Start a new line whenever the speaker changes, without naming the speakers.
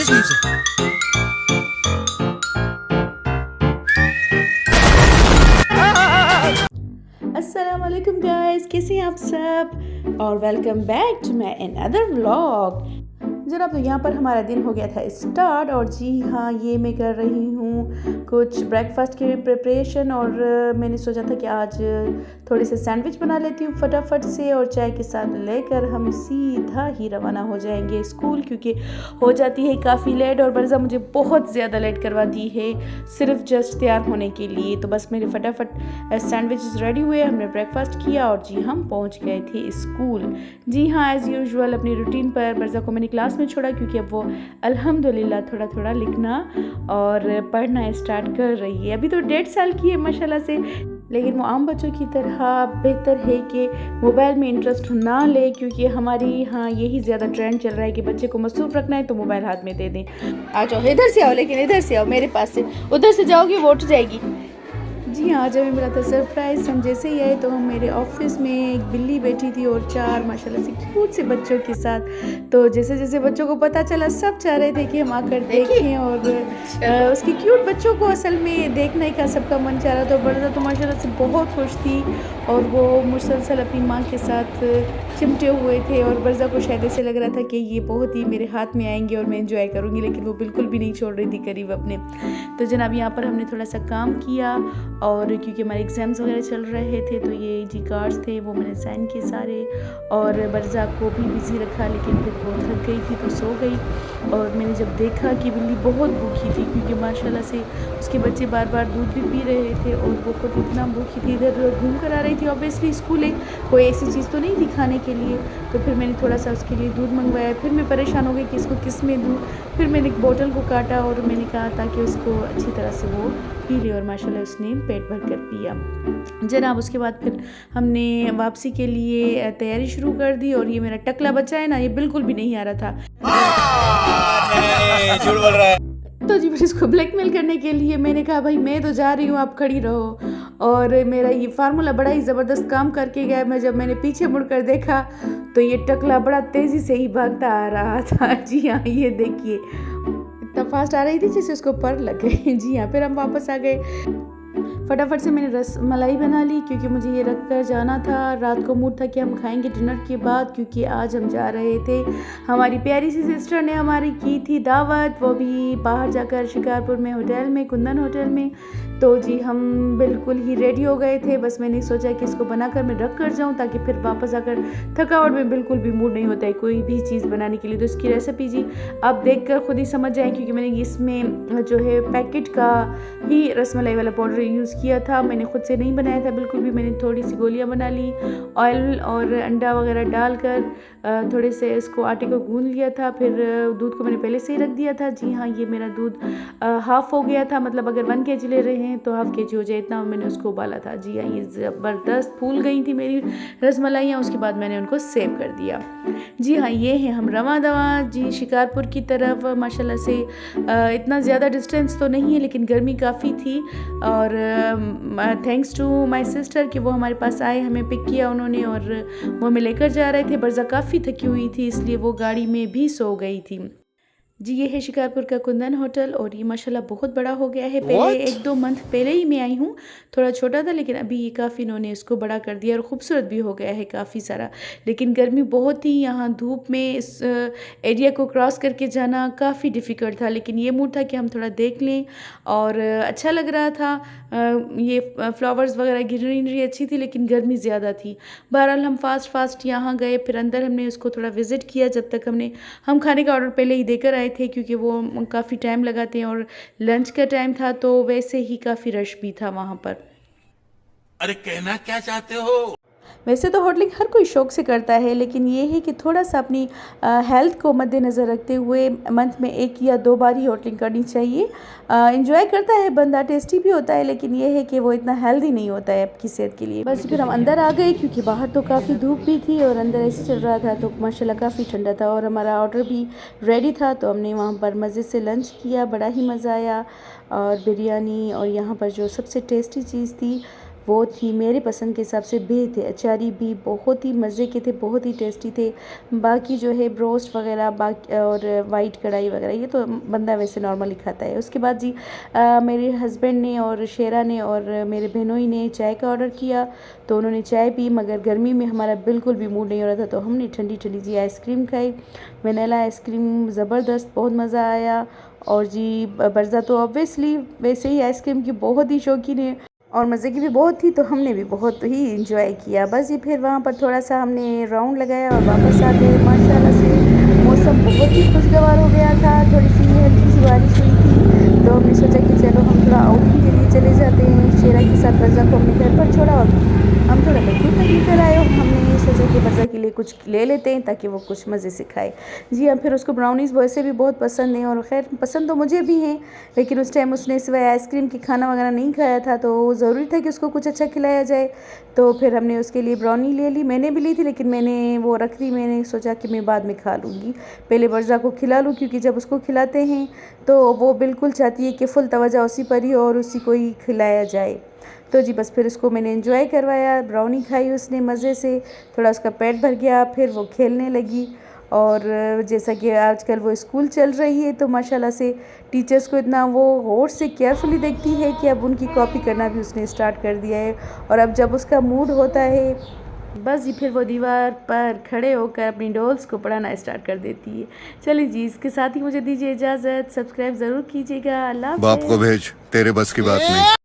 this music?
अस्सलाम वालेकुम guys, कैसे हैं आप सब और welcome back to my another vlog. जनाब, तो यहाँ पर हमारा दिन हो गया था स्टार्ट और जी हाँ, ये मैं कर रही हूँ कुछ ब्रेकफास्ट की प्रिपरेशन और मैंने सोचा था कि आज थोड़े से सैंडविच बना लेती हूँ फटाफट से और चाय के साथ लेकर हम सीधा ही रवाना हो जाएंगे स्कूल, क्योंकि हो जाती है काफ़ी लेट और बरज़ा मुझे बहुत ज़्यादा लेट करवा दी है सिर्फ जस्ट तैयार होने के लिए। तो बस मेरे फटाफट सैंडविचेस रेडी हुए, हमने ब्रेकफास्ट किया और जी हम पहुँच गए थे स्कूल। जी हाँ, एज़ यूजुअल अपनी रूटीन पर बरज़ा को मैंने क्लास में छोड़ा, क्योंकि अब वो अल्हम्दुलिल्लाह थोड़ा थोड़ा लिखना और पढ़ना स्टार्ट कर रही है। अभी तो 1.5 साल की है माशाल्लाह से, लेकिन वो आम बच्चों की तरह बेहतर है कि मोबाइल में इंटरेस्ट ना ले, क्योंकि हमारी यहाँ यही ज़्यादा ट्रेंड चल रहा है कि बच्चे को मसरूफ़ रखना है तो मोबाइल हाथ में दे दें। आ जाओ, इधर से आओ, लेकिन इधर से आओ, मेरे पास से उधर से जाओगे वो उठ जाएगी। जी हाँ, आज हमें मिला था सरप्राइज़। हम जैसे ही आए तो हम मेरे ऑफिस में एक बिल्ली बैठी थी और 4 माशाल्लाह से क्यूट से बच्चों के साथ। तो जैसे जैसे बच्चों को पता चला सब चाह रहे थे कि हम आकर देखें और उसके क्यूट बच्चों को असल में देखने का सबका मन चाह रहा था। तो बरज़ा तो माशाल्लाह से बहुत खुश थी और वो मुसलसल अपनी माँ के साथ चिमटे हुए थे और बरज़ा को शायद ऐसे लग रहा था कि ये बहुत ही मेरे हाथ में आएंगे और मैं एंजॉय करूँगी, लेकिन वो बिल्कुल भी नहीं छोड़ रही थी करीब अपने। तो जनाब, यहाँ पर हमने थोड़ा सा काम किया और क्योंकि हमारे एग्ज़ाम्स वगैरह चल रहे थे तो ये जी कार्ड्स थे वो मैंने साइन किए सारे और बरज़ा को भी बिज़ी रखा, लेकिन फिर वो थक गई थी तो सो गई। और मैंने जब देखा कि बिल्ली बहुत भूखी थी, क्योंकि माशाल्लाह से उसके बच्चे बार बार दूध भी पी रहे थे और वो खुद इतना भूखी थी, इधर घूम कर आ रही थी। ऑब्वियसली स्कूल है, कोई ऐसी चीज़ तो नहीं दिखाने के लिए, तो फिर मैंने थोड़ा सा उसके लिए दूध मंगवाया। फिर मैं परेशान हो गई कि इसको किस में दूँ। फिर मैंने एक बोतल को काटा और मैंने कहा ताकि उसको अच्छी तरह से वो पी ले, और माशाल्लाह उसने पेट भर कर पिया। जनाब, उसके बाद फिर हमने वापसी के लिए तैयारी शुरू कर दी और ये मेरा टकला बच्चा है ना, ये बिल्कुल भी नहीं आ रहा था।
झूठ बोल रहा है।
तो जी फिर इसको ब्लैकमेल करने के लिए मैंने कहा भाई मैं तो जा रही हूँ, आप खड़ी रहो। और मेरा ये फार्मूला बड़ा ही ज़बरदस्त काम करके गया। जब मैंने पीछे मुड़कर देखा तो ये टकला बड़ा तेज़ी से ही भागता आ रहा था। जी हाँ, ये देखिए इतना फास्ट आ रही थी जैसे उसको पर लग गई। जी हाँ, फिर हम वापस आ गए। फटाफट से मैंने रस मलाई बना ली, क्योंकि मुझे ये रख कर जाना था। रात को मूड था कि हम खाएंगे डिनर के बाद, क्योंकि आज हम जा रहे थे, हमारी प्यारी सी सिस्टर ने हमारी की थी दावत, वो भी बाहर जाकर शिकारपुर में होटल में, कुंदन होटल में। तो जी हम बिल्कुल ही रेडी हो गए थे। बस मैंने सोचा कि इसको बनाकर मैं रख कर जाऊँ, ताकि फिर वापस आकर थकावट में बिल्कुल भी मूड नहीं होता है कोई भी चीज़ बनाने के लिए। तो इसकी रेसिपी जी आप देख कर खुद ही समझ जाएँ, क्योंकि मैंने इसमें जो है पैकेट का ही रसमलाई वाला पाउडर यूज़ किया था, मैंने खुद से नहीं बनाया था बिल्कुल भी। मैंने थोड़ी सी गोलियां बना ली, ऑयल और अंडा वगैरह डालकर थोड़े से इसको आटे को गूंद लिया था। फिर दूध को मैंने पहले से ही रख दिया था। जी हाँ, ये मेरा दूध हाफ़ हो गया था, मतलब अगर 1 kg ले रहे हैं तो हाफ़ kg हो जाए, इतना मैंने उसको उबाला था। जी हाँ, ये ज़बरदस्त फूल गई थी मेरी रसमलाइयाँ। उसके बाद मैंने उनको सेव कर दिया। जी हाँ, ये है हम रवा दवा जी शिकारपुर की तरफ। माशाल्लाह से इतना ज़्यादा डिस्टेंस तो नहीं है, लेकिन गर्मी काफ़ी थी और थैंक्स टू माय सिस्टर कि वो हमारे पास आए, हमें पिक किया उन्होंने और वो हमें लेकर जा रहे थे। बरज़ा काफ़ी थकी हुई थी, इसलिए वो गाड़ी में भी सो गई थी। जी, ये है शिकारपुर का कुंदन होटल और ये माशाल्लाह बहुत बड़ा हो गया है। पहले 1-2 मंथ पहले ही मैं आई हूँ, थोड़ा छोटा था, लेकिन अभी ये काफ़ी इन्होंने इसको बड़ा कर दिया और ख़ूबसूरत भी हो गया है काफ़ी सारा। लेकिन गर्मी बहुत ही, यहाँ धूप में इस एरिया को क्रॉस करके जाना काफ़ी डिफ़िकल्ट था, लेकिन ये मूड था कि हम थोड़ा देख लें और अच्छा लग रहा था। ये फ्लावर्स वगैरह ग्रीनरी अच्छी थी, लेकिन गर्मी ज़्यादा थी। बहरहाल हम फास्ट यहाँ गए, फिर अंदर हमने उसको थोड़ा विज़िट किया। जब तक हम खाने का ऑर्डर पहले ही देकर आए थे, क्योंकि वो काफ़ी टाइम लगाते हैं और लंच का टाइम था, तो वैसे ही काफ़ी रश भी था वहाँ पर।
अरे कहना क्या चाहते हो?
वैसे तो होटलिंग हर कोई शौक़ से करता है, लेकिन ये है कि थोड़ा सा अपनी हेल्थ को मद्देनज़र रखते हुए मंथ में 1 या 2 बार ही होटलिंग करनी चाहिए। इंजॉय करता है बंदा, टेस्टी भी होता है, लेकिन ये है कि वो इतना हेल्दी नहीं होता है आपकी सेहत के लिए। बस फिर हम अंदर आ गए, क्योंकि बाहर तो काफ़ी धूप भी थी और अंदर ऐसे चल रहा था, तो माशाल्लाह काफ़ी ठंडा था और हमारा ऑर्डर भी रेडी था। तो हमने वहाँ पर मज़े से लंच किया, बड़ा ही मज़ा आया। और बिरयानी और यहाँ पर जो सबसे टेस्टी चीज़ थी वो थी मेरे पसंद के हिसाब से बेहद थे। अचारी भी बहुत ही मज़े के थे, बहुत ही टेस्टी थे। बाकी जो है ब्रोस्ट वगैरह बाकी और वाइट कढ़ाई वगैरह ये तो बंदा वैसे नॉर्मली खाता है। उसके बाद जी मेरे हस्बैंड ने और शेरा ने और मेरे बहनोई ने चाय का ऑर्डर किया, तो उन्होंने चाय पी, मगर गर्मी में हमारा बिल्कुल भी मूड नहीं हो रहा था, तो हमने ठंडी ठंडी जी आइसक्रीम खाई। वनीला आइसक्रीम ज़बरदस्त, बहुत मज़ा आया। और जी बरज़ा तो ऑब्वियसली वैसे ही आइसक्रीम की बहुत ही शौकीन है और मज़े की भी बहुत थी, तो हमने भी बहुत ही इंजॉय किया। बस ये फिर वहाँ पर थोड़ा सा हमने राउंड लगाया और वापस आ गए। माशाल्लाह से मौसम बहुत ही खुशगवार हो गया था, थोड़ी सी हल्की सी बारिश हुई थी, तो हमने सोचा कि चलो हम थोड़ा आउटिंग के लिए चले जाते हैं। शेरा के साथ बरज़ा को हमने घर पर छोड़ा और हम थोड़ा महफूज तक निकल आए। हमने सोचा कि बरज़ा के लिए कुछ ले लेते हैं ताकि वो कुछ मज़े से खाए। जी हाँ, फिर उसको ब्राउनीज़ वैसे भी बहुत पसंद हैं और ख़ैर पसंद तो मुझे भी हैं, लेकिन उस टाइम उसने सिवाय आइसक्रीम की खाना वगैरह नहीं खाया था, तो ज़रूरी था कि उसको कुछ अच्छा खिलाया जाए। तो फिर हमने उसके लिए ब्राउनी ले ली, मैंने भी ली थी, लेकिन मैंने वो रख दी। मैंने सोचा कि मैं बाद में खा लूँगी, पहले बरज़ा को खिला लूँ, क्योंकि जब उसको खिलाते हैं तो वो बिल्कुल चाहती है कि फुल तवज्जो उसी पर ही और उसी को ही खिलाया जाए। तो जी बस फिर उसको मैंने एंजॉय करवाया, ब्राउनी खाई उसने मज़े से, थोड़ा उसका पेट भर गया, फिर वो खेलने लगी। और जैसा कि आजकल वो स्कूल चल रही है, तो माशाल्लाह से टीचर्स को इतना वो गौर से केयरफुली देखती है कि अब उनकी कॉपी करना भी उसने स्टार्ट कर दिया है। और अब जब उसका मूड होता है, बस जी फिर वो दीवार पर खड़े होकर अपनी डॉल्स को पढ़ाना स्टार्ट कर देती है। चलिए जी, इसके साथ ही मुझे दीजिए इजाज़त, सब्सक्राइब ज़रूर कीजिएगा। अल्लाह
बाप को
हाफ़िज़।
भेज, तेरे बस की बात नहीं।